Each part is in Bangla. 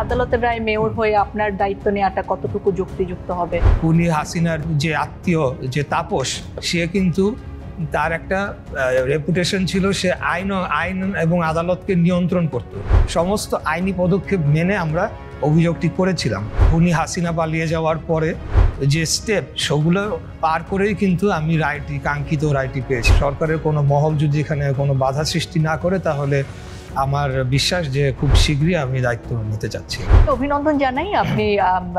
আদালতের রায় মেয়র হয়ে আপনার দায়িত্ব নেওয়াটা কতটুকু যুক্তিযুক্ত হবে? খুনি হাসিনার যে আত্মীয় যে তাপস, সে কিন্তু তার একটা রেপুটেশন ছিল, সে আইন এবং আদালতকে নিয়ন্ত্রণ করত। সমস্ত আইনি পদক্ষেপ মেনে আমরা অভিযোগটি করেছিলাম। খুনি হাসিনা পালিয়ে যাওয়ার পরে যে স্টেপ, সেগুলো পার করেই কিন্তু আমি কাঙ্ক্ষিত রায়টি পেয়েছি। সরকারের কোনো মহল যদি এখানে কোনো বাধা সৃষ্টি না করে, তাহলে আমার বিশ্বাস যে খুব শীঘ্রই আমি দায়িত্ব নিতে চাচ্ছি। অভিনন্দন জানাই, আপনি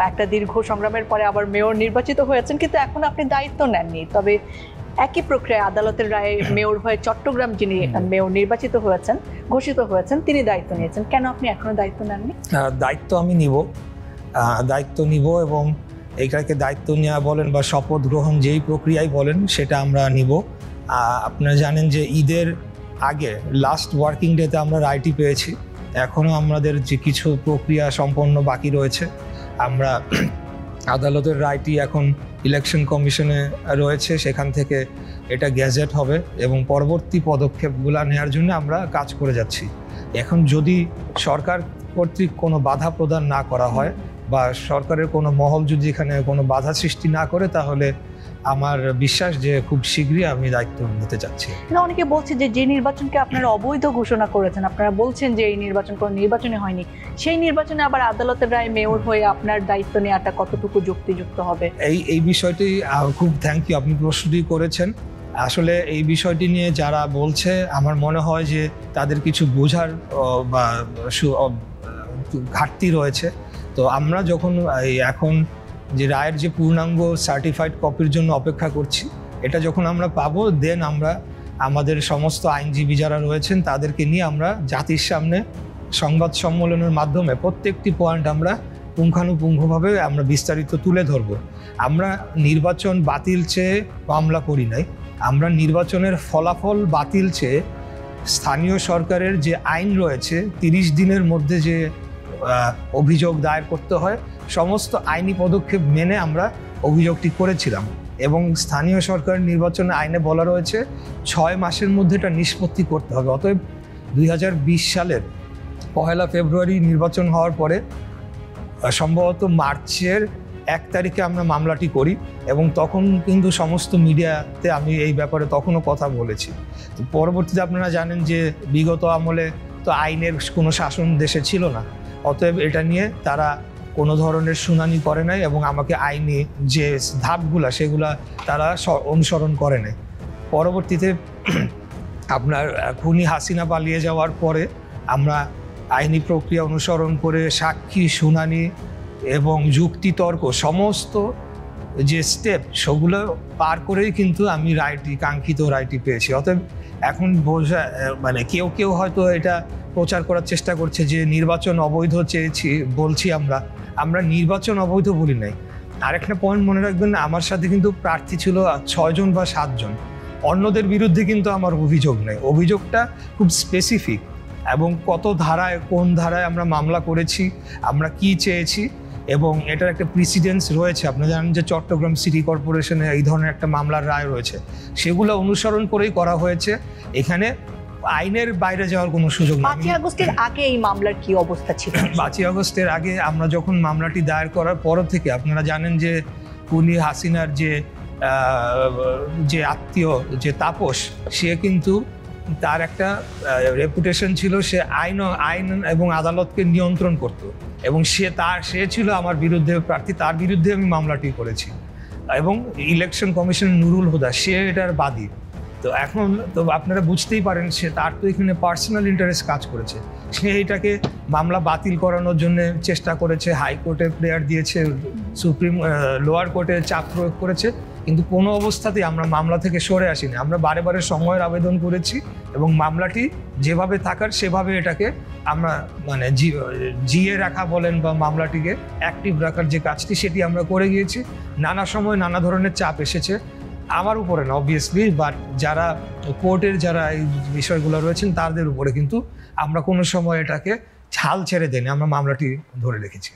একটা দীর্ঘ সংগ্রামের পরে আবার মেয়র নির্বাচিত হয়েছেন, কিন্তু এখন আপনি দায়িত্ব নেননি। তবে একই প্রক্রিয়ায় আদালতের রায়ে মেয়র হয়ে চট্টগ্রাম যিনি মেয়র নির্বাচিত হয়েছেন, ঘোষিত হয়েছেন, তিনি দায়িত্ব নিয়েছেন। কেন আপনি এখনো দায়িত্ব নেননি? দায়িত্ব আমি নিব এবং এইটাকে দায়িত্ব নেওয়া বলেন বা শপথ গ্রহণ যেই প্রক্রিয়ায় বলেন, সেটা আমরা নিব। আপনারা জানেন যে ঈদের আগে লাস্ট ওয়ার্কিং ডেতে আমরা রায়টি পেয়েছি। এখনও আমাদের যে কিছু প্রক্রিয়া সম্পন্ন বাকি রয়েছে। আমরা আদালতের রায়টি এখন ইলেকশন কমিশনে রয়েছে, সেখান থেকে এটা গ্যাজেট হবে এবং পরবর্তী পদক্ষেপগুলো নেওয়ার জন্য আমরা কাজ করে যাচ্ছি। এখন যদি সরকার কর্তৃক কোনো বাধা প্রদান না করা হয় বা সরকারের কোনো মহল যদি এখানে কোনো বাধা সৃষ্টি না করে, তাহলে আমার বিশ্বাস যে খুব শীঘ্রই আমি দায়িত্ব নিতে চাচ্ছি। অনেকে বলছে যে নির্বাচনকে আপনারা অবৈধ ঘোষণা করেছেন, আপনারা বলছেন যে এই নির্বাচন কোনো নির্বাচনে হয়নি, সেই নির্বাচনে আবার আদালতের রায় মেয়র হয়ে আপনার দায়িত্ব নেওয়াটা কতটুকু যুক্তিযুক্ত হবে? এই বিষয়টি খুব থ্যাংক ইউ, আপনি প্রশ্নটি করেছেন। আসলে এই বিষয়টি নিয়ে যারা বলছে, আমার মনে হয় যে তাদের কিছু বোঝার বা ঘাটতি রয়েছে। তো আমরা যখন এখন যে রায়ের যে পূর্ণাঙ্গ সার্টিফাইড কপির জন্য অপেক্ষা করছি, এটা যখন আমরা পাবো, দেন আমরা আমাদের সমস্ত আইনজীবী যারা রয়েছেন তাদেরকে নিয়ে আমরা জাতির সামনে সংবাদ সম্মেলনের মাধ্যমে প্রত্যেকটি পয়েন্ট আমরা পুঙ্খানুপুঙ্খভাবে আমরা বিস্তারিত তুলে ধরব। আমরা নির্বাচন বাতিল চেয়ে মামলা করি নাই, আমরা নির্বাচনের ফলাফল বাতিল চেয়ে স্থানীয় সরকারের যে আইন রয়েছে 30 দিনের মধ্যে যে অভিযোগ দায়ের করতে হয়, সমস্ত আইনি পদক্ষেপ মেনে আমরা অভিযোগটি করেছিলাম। এবং স্থানীয় সরকার নির্বাচন আইনে বলা রয়েছে 6 মাসের মধ্যে এটা নিষ্পত্তি করতে হবে। অতএব 2020 সালের 1 ফেব্রুয়ারি নির্বাচন হওয়ার পরে সম্ভবত মার্চের 1 তারিখে আমরা মামলাটি করি এবং তখন কিন্তু সমস্ত মিডিয়াতে আমি এই ব্যাপারে তখনও কথা বলেছি। তো পরবর্তীতে আপনারা জানেন যে বিগত আমলে তো আইনের কোনো শাসন দেশে ছিল না, অতএব এটা নিয়ে তারা কোনো ধরনের শুনানি করে নাই এবং আমাকে আইনি যে ধাপগুলা সেগুলা তারা অনুসরণ করে নাই। পরবর্তীতে আপনার খুনি হাসিনা পালিয়ে যাওয়ার পরে আমরা আইনি প্রক্রিয়া অনুসরণ করে সাক্ষী শুনানি এবং যুক্তিতর্ক সমস্ত যে স্টেপ, সেগুলো পার করেই কিন্তু আমি কাঙ্ক্ষিত রায়টি পেয়েছি। অতএব এখন কেউ হয়তো এটা প্রচার করার চেষ্টা করছে যে নির্বাচন অবৈধ বলছি আমরা নির্বাচন অবৈধ বলি নাই। আরেকটা পয়েন্ট মনে রাখবেন, আমার সাথে কিন্তু প্রার্থী ছিল 6 জন বা 7 জন। অন্যদের বিরুদ্ধে কিন্তু আমার অভিযোগ নেই। অভিযোগটা খুব স্পেসিফিক এবং কোন ধারায় আমরা মামলা করেছি, আমরা কি চেয়েছি এবং এটার একটা প্রিসিডেন্স রয়েছে। আপনি জানেন যে চট্টগ্রাম সিটি কর্পোরেশনে এই ধরনের একটা মামলার রায় রয়েছে, সেগুলো অনুসরণ করেই করা হয়েছে। এখানে আইনের বাইরে যাওয়ার কোনো সুযোগ নেই। 5 আগস্টের আগে এই মামলার কি অবস্থা ছিল? 5 আগস্টের আগে আমরা যখন মামলাটি দায়ের করার পর থেকে আপনারা জানেন যে খুনি হাসিনার যে আত্মীয় যে তাপস, সে কিন্তু তার একটা রেপুটেশন ছিল, সে আইন এবং আদালতকে নিয়ন্ত্রণ করত এবং সে ছিল আমার বিরুদ্ধে প্রার্থী, তার বিরুদ্ধে আমি মামলাটি করেছি। এবং ইলেকশন কমিশনের নুরুল হুদা, সে এটার বাদী। তো এখন তো আপনারা বুঝতেই পারেন তার তো এখানে পার্সোনাল ইন্টারেস্ট কাজ করেছে। সে এটাকে মামলা বাতিল করানোর জন্য চেষ্টা করেছে, হাইকোর্টে প্রেয়ার দিয়েছে, লোয়ার কোর্টে চাপ প্রয়োগ করেছে, কিন্তু কোনো অবস্থাতেই আমরা মামলা থেকে সরে আসিনি। আমরা বারে সময়ের আবেদন করেছি এবং মামলাটি যেভাবে থাকার সেভাবে এটাকে আমরা জিয়ে রাখা বলেন বা মামলাটিকে অ্যাক্টিভ রাখার যে কাজটি, সেটি আমরা করে গিয়েছি। নানা সময় নানা ধরনের চাপ এসেছে আমার উপরে না অবভিয়াসলি, বাট যারা কোর্টের যারা এই বিষয়গুলো রয়েছেন তাদের উপরে, কিন্তু আমরা কোনো সময় এটাকে হাল ছেড়ে দেয়নি, আমরা মামলাটি ধরে রেখেছি।